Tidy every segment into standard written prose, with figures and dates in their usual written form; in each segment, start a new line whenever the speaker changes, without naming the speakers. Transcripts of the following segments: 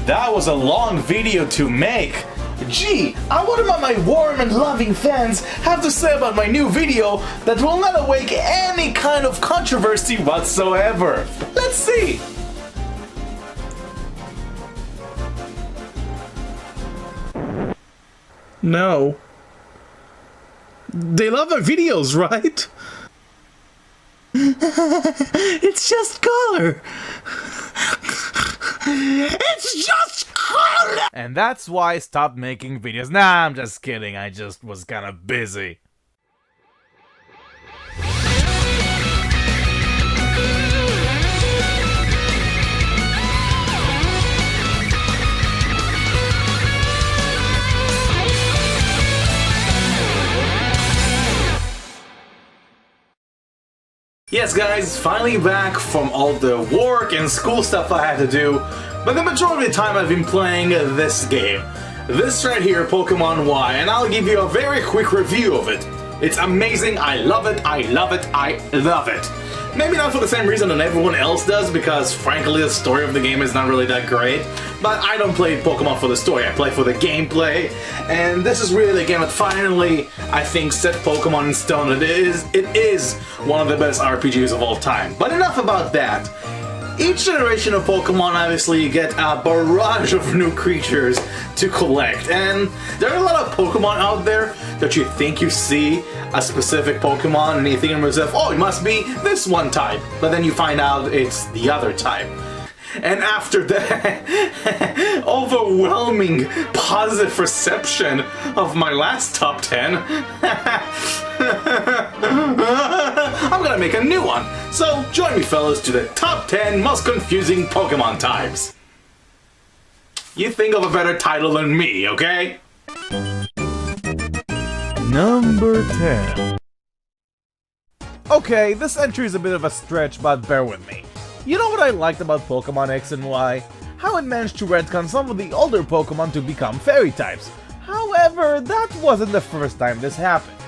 That was a long video to make. Gee, I wonder what my warm and loving fans have to say about my new video that will not awake any kind of controversy whatsoever. Let's see. No. They love my videos, right? It's just color. It's just color! And that's why I stopped making videos. Nah, I'm just kidding. I just was kind of busy. Yes guys, finally back from all the work and school stuff I had to do, but the majority of the time I've been playing this game. This right here, Pokemon Y, and I'll give you a very quick review of it. It's amazing, I love it, I love it, I love it. Maybe not for the same reason that everyone else does, because frankly the story of the game is not really that great. But I don't play Pokemon for the story, I play for the gameplay. And this is really the game that finally, I think, set Pokemon in stone. It is one of the best RPGs of all time. But enough about that. Each generation of Pokemon, obviously, you get a barrage of new creatures to collect. And there are a lot of Pokemon out there that you think you see a specific Pokemon and you think to yourself, oh, it must be this one type. But then you find out it's the other type. And after that overwhelming positive reception of my last top 10, I'm gonna make a new one. So join me fellas to the top 10 most confusing Pokemon types. You think of a better title than me, okay? Number 10. Okay, this entry is a bit of a stretch, but bear with me. You know what I liked about Pokemon X and Y? How it managed to retcon some of the older Pokemon to become fairy types. However, that wasn't the first time this happened.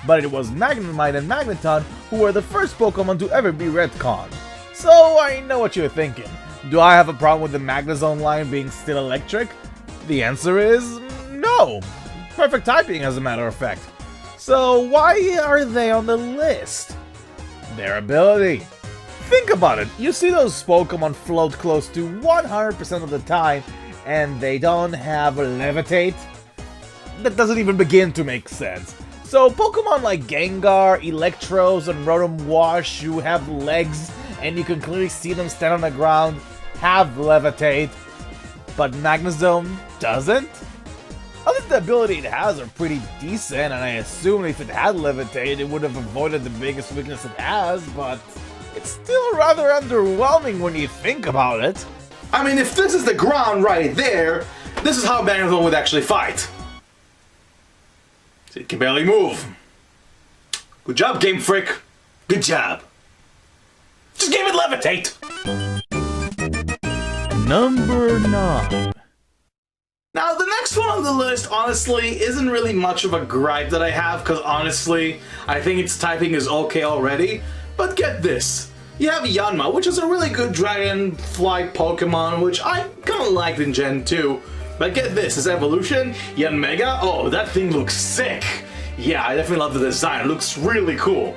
But it was Magnemite and Magneton who were the first Pokemon to ever be retconned. So I know what you're thinking. Do I have a problem with the Magnezone line being still electric? The answer is no. Perfect typing, as a matter of fact. So why are they on the list? Their ability. Think about it, you see those Pokemon float close to 100% of the time, and they don't have Levitate? That doesn't even begin to make sense. So Pokemon like Gengar, Electros, and Rotom Wash, who have legs, and you can clearly see them stand on the ground, have Levitate, but Magnezone doesn't? I think the ability it has are pretty decent, and I assume if it had Levitate, it would have avoided the biggest weakness it has, but it's still rather underwhelming when you think about it. I mean, if this is the ground right there, this is how Magnezone would actually fight. It can barely move. Good job, Game Freak. Good job. Just give it Levitate. Number 9. Now, the next one on the list, honestly, isn't really much of a gripe that I have, because honestly, I think its typing is okay already. But get this, you have Yanma, which is a really good dragonfly Pokemon, which I kinda liked in Gen 2. But get this, his evolution, Yanmega, oh, that thing looks sick! Yeah, I definitely love the design, it looks really cool.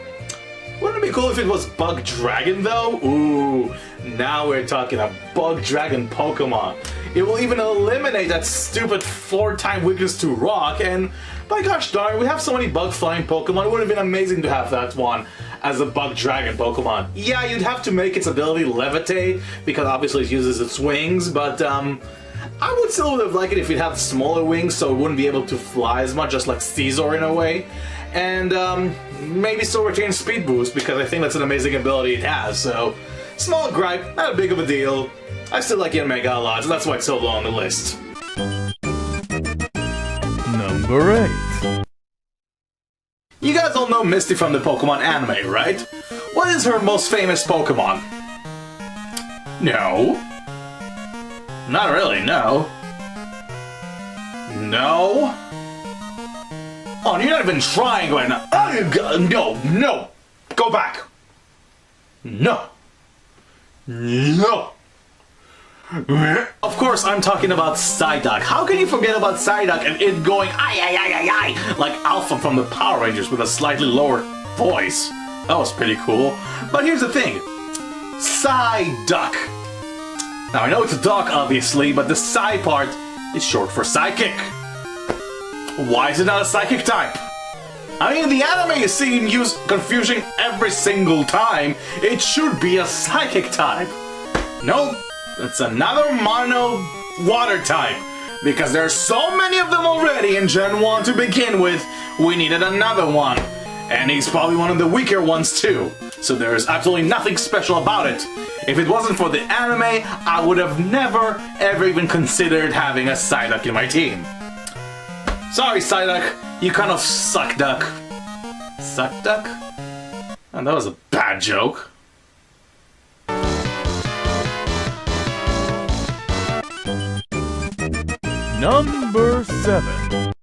Wouldn't it be cool if it was Bug Dragon though? Ooh, now we're talking a Bug Dragon Pokemon. It will even eliminate that stupid 4-time weakness to Rock, and by gosh darn, we have so many Bug Flying Pokemon, it would have been amazing to have that one as a Bug Dragon Pokemon. Yeah, you'd have to make its ability Levitate, because obviously it uses its wings, but I would still would have liked it if it had smaller wings so it wouldn't be able to fly as much, just like Caesar in a way. And maybe still retain Speed Boost, because I think that's an amazing ability it has, so small gripe, not a big of a deal. I still like Yanmega a lot, so that's why it's so low on the list. Number 8. You guys all know Misty from the Pokemon anime, right? What is her most famous Pokemon? No. Not really, no. No? Oh, you're not even trying right now. No, no. Go back. No. No.
Of course, I'm talking about Psyduck. How can you forget about Psyduck and it going ay like Alpha from the Power Rangers with a slightly lower voice? That was pretty cool. But here's the thing. Psyduck. Now I know it's a duck, obviously, but the Psy part is short for Psychic. Why is it not a Psychic type? I mean, in the anime you see him use Confusion every single time. It should be a Psychic type. Nope, it's another mono water type. Because there's so many of them already in Gen 1 to begin with, we needed another one. And he's probably one of the weaker ones too. So there's absolutely nothing special about it. If it wasn't for the anime, I would have never ever even considered having a Psyduck in my team. Sorry Psyduck, you kind of suck duck. Suck duck? Oh, that was a bad joke.
Number 7.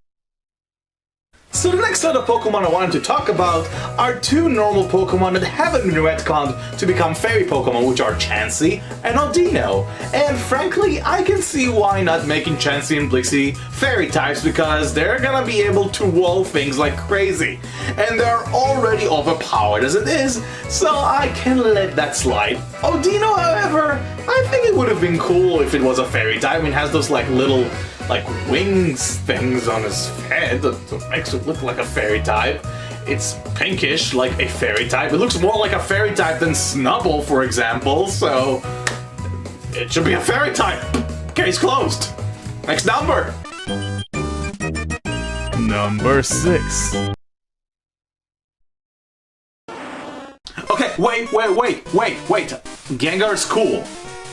So the next set of Pokemon I wanted to talk about are two normal Pokemon that haven't been retconned to become fairy Pokemon, which are Chansey and Audino. And frankly, I can see why not making Chansey and Blixie fairy types, because they're gonna be able to wall things like crazy. And they're already overpowered as it is, so I can let that slide. Audino, however, I think it would have been cool if it was a fairy type. I mean, it has those like little wings things on his head that makes it look like a fairy type. It's pinkish like a fairy type. It looks more like a fairy type than Snubbull, for example, so it should be a fairy type. Case closed. Next number.
Number 6.
Okay, wait. Gengar's cool.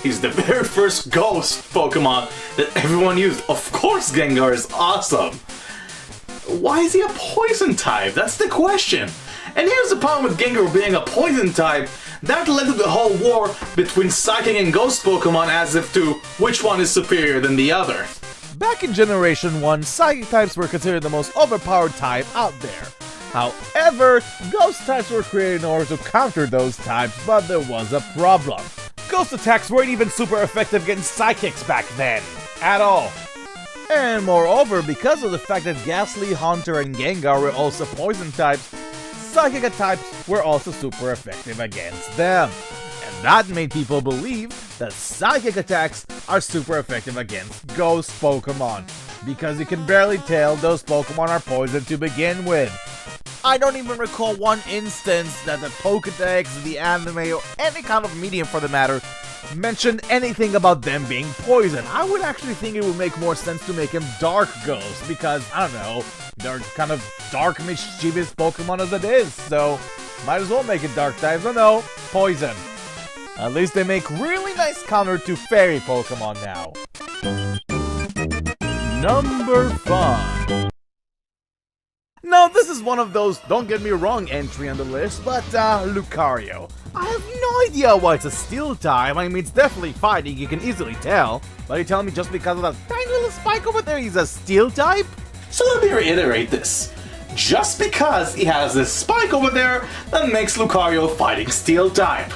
He's the very first ghost Pokemon that everyone used. Of course Gengar is awesome. Why is he a poison type? That's the question. And here's the problem with Gengar being a poison type. That led to the whole war between Psychic and Ghost Pokemon as if to which one is superior than the other.
Back in Generation 1, Psychic types were considered the most overpowered type out there. However, Ghost types were created in order to counter those types, but there was a problem. Ghost attacks weren't even super effective against Psychics back then. At all. And moreover, because of the fact that Ghastly, Haunter, and Gengar were also poison types, Psychic types were also super effective against them. And that made people believe that Psychic attacks are super effective against Ghost Pokemon, because you can barely tell those Pokemon are poison to begin with. I don't even recall one instance that the Pokédex, the anime, or any kind of medium for the matter, mentioned anything about them being poison. I would actually think it would make more sense to make him Dark Ghost, because, I don't know, they're kind of dark, mischievous Pokemon as it is, so might as well make it Dark types. Oh no, poison. At least they make really nice counter to Fairy Pokemon now. Number 5. Now, this is one of those, don't get me wrong, entry on the list, but, Lucario. I have no idea why it's a Steel type. I mean, it's definitely fighting, you can easily tell. But you telling me just because of that tiny little spike over there, he's a Steel type?
So let me reiterate this. Just because he has this spike over there, that makes Lucario fighting Steel type.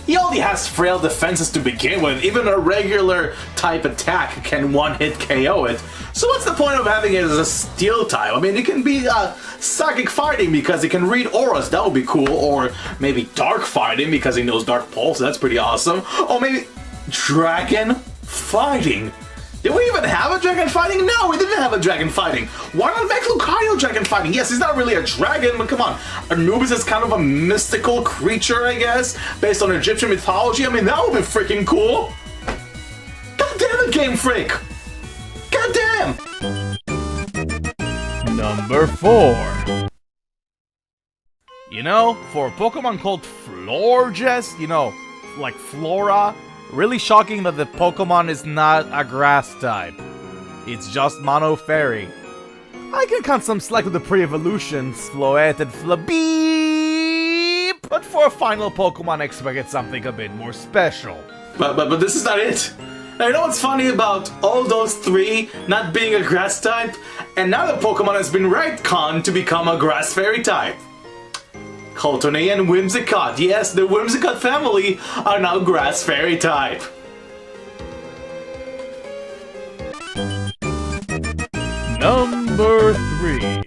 He only has frail defenses to begin with. Even a regular type attack can one-hit KO it. So what's the point of having it as a Steel type? I mean, it can be Psychic fighting because he can read auras. That would be cool. Or maybe Dark fighting because he knows Dark Pulse. That's pretty awesome. Or maybe Dragon fighting. Did we even have a Dragon fighting? No, we didn't have a Dragon fighting. Why not make Lucario Dragon fighting? Yes, he's not really a dragon, but come on. Anubis is kind of a mystical creature, I guess, based on Egyptian mythology. I mean, that would be freaking cool. God damn it, Game Freak. God damn.
Number 4. You know, for a Pokemon called Florges, you know, like Flora, really shocking that the Pokemon is not a grass type. It's just Mono Fairy. I can cut some slack with the pre-evolutions, Floette and Flabeep, but for a final Pokemon, I expected something a bit more special.
But this is not it. Now, you know what's funny about all those three not being a grass type? And now the Pokemon has been retconned to become a grass fairy type. Cotoné and Whimsicott. Yes, the Whimsicott family are now Grass Fairy type.
Number 3.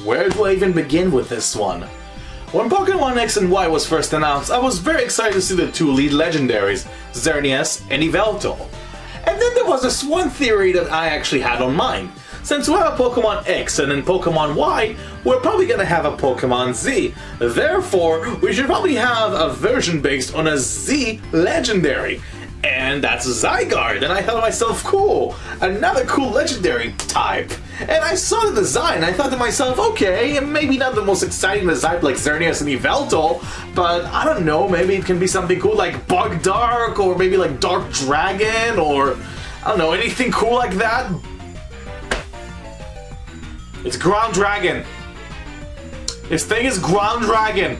Where do I even begin with this one? When Pokemon X and Y was first announced, I was very excited to see the 2 lead legendaries, Xerneas and Yveltal. And then there was this one theory that I actually had on mind. Since we have a Pokemon X and in Pokemon Y, we're probably gonna have a Pokemon Z. Therefore, we should probably have a version based on a Z legendary. And that's Zygarde, and I thought to myself, cool, another cool legendary type. And I saw the design, and I thought to myself, okay, maybe not the most exciting design like Xerneas and Yveltal, but I don't know, maybe it can be something cool like Bug Dark, or maybe like Dark Dragon, or I don't know, anything cool like that. It's Ground Dragon. This thing is Ground Dragon.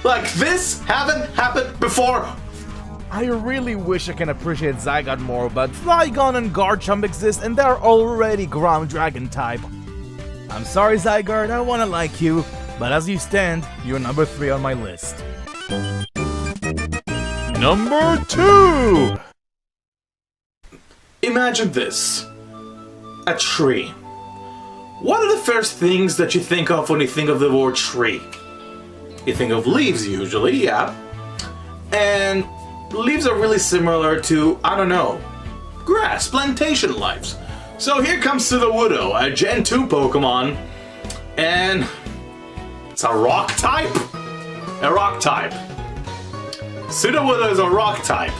Like, this haven't happened before.
I really wish I can appreciate Zygarde more, but Flygon and Garchomp exist and they're already Ground Dragon type. I'm sorry Zygarde, I wanna like you, but as you stand, you're number 3 on my list. Number 2!
Imagine this. A tree. What are the first things that you think of when you think of the word tree? You think of leaves usually, yeah. And leaves are really similar to, I don't know, grass, plantation lives. So here comes Sudowoodo, a Gen 2 Pokemon, and it's a rock type? A rock type. Sudowoodo is a rock type.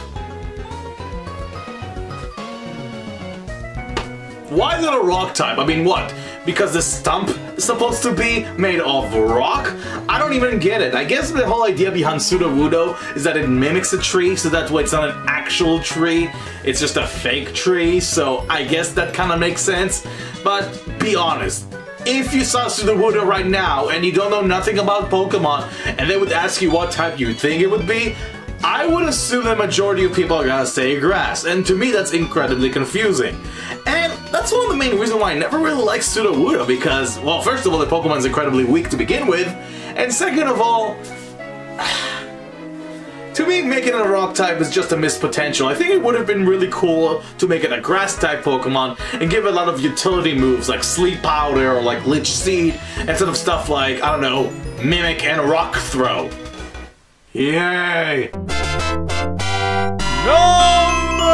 Why is it a rock type? I mean, what? Because the stump is supposed to be made of rock? I don't even get it. I guess the whole idea behind Sudowoodo is that it mimics a tree, so that way it's not an actual tree. It's just a fake tree, so I guess that kind of makes sense. But be honest, if you saw Sudowoodo right now and you don't know nothing about Pokemon, and they would ask you what type you think it would be, I would assume the majority of people are gonna say grass, and to me that's incredibly confusing. And that's one of the main reasons why I never really liked Sudowoodo, because, well, first of all, the Pokemon's incredibly weak to begin with, and second of all, to me, making it a rock type is just a missed potential. I think it would have been really cool to make it a grass type Pokemon and give it a lot of utility moves like Sleep Powder or like Lich Seed, instead of stuff like, I don't know, Mimic and Rock Throw. Yay!
Number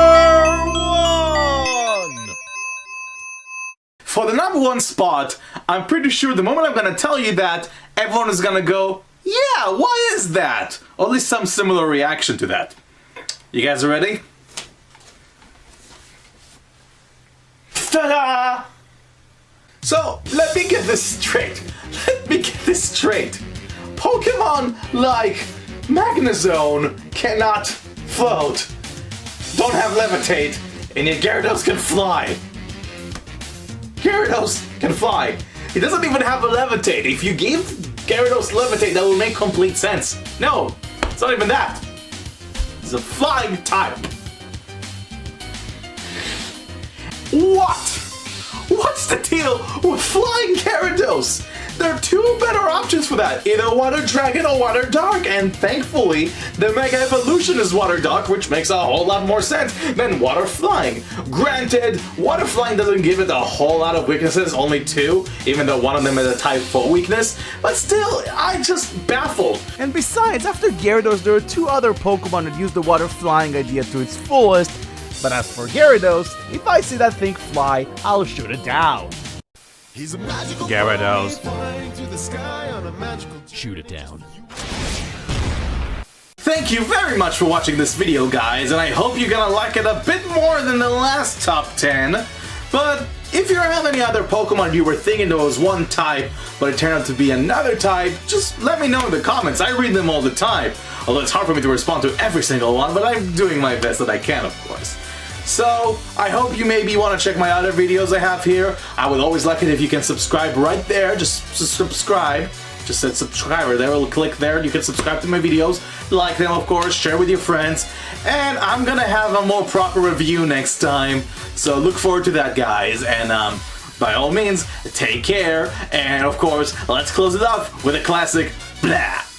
1!
For the number 1 spot, I'm pretty sure the moment I'm gonna tell you that, everyone is gonna go, yeah, why is that? Or at least some similar reaction to that. You guys ready? Ta-da! So, let me get this straight. Pokemon like Magnezone cannot float, don't have levitate, and yet Gyarados can fly. Gyarados can fly. He doesn't even have a levitate. If you gave Gyarados levitate, that would make complete sense. No, it's not even that. It's a flying type. What? What's the deal with flying Gyarados? There are 2 better options for that, either Water Dragon or Water Dark, and thankfully, the Mega Evolution is Water Dark, which makes a whole lot more sense than Water Flying. Granted, Water Flying doesn't give it a whole lot of weaknesses, only 2, even though one of them is a Type 4 weakness, but still, I'm just baffled.
And besides, after Gyarados, there are 2 other Pokemon that use the Water Flying idea to its fullest, but as for Gyarados, if I see that thing fly, I'll shoot it down.
He's a magical
Gyarados.
flying through the sky on a magical
Shoot it down.
Thank you very much for watching this video, guys, and I hope you're gonna like it a bit more than the last top 10. But if you have any other Pokemon you were thinking there was one type, but it turned out to be another type, just let me know in the comments. I read them all the time. Although it's hard for me to respond to every single one, but I'm doing my best that I can, of course. So, I hope you maybe want to check my other videos I have here. I would always like it if you can subscribe right there. Just subscribe. Just said subscriber there. We'll click there. You can subscribe to my videos. Like them, of course. Share with your friends. And I'm gonna have a more proper review next time. So look forward to that, guys. And by all means, take care, and of course, let's close it off with a classic blah.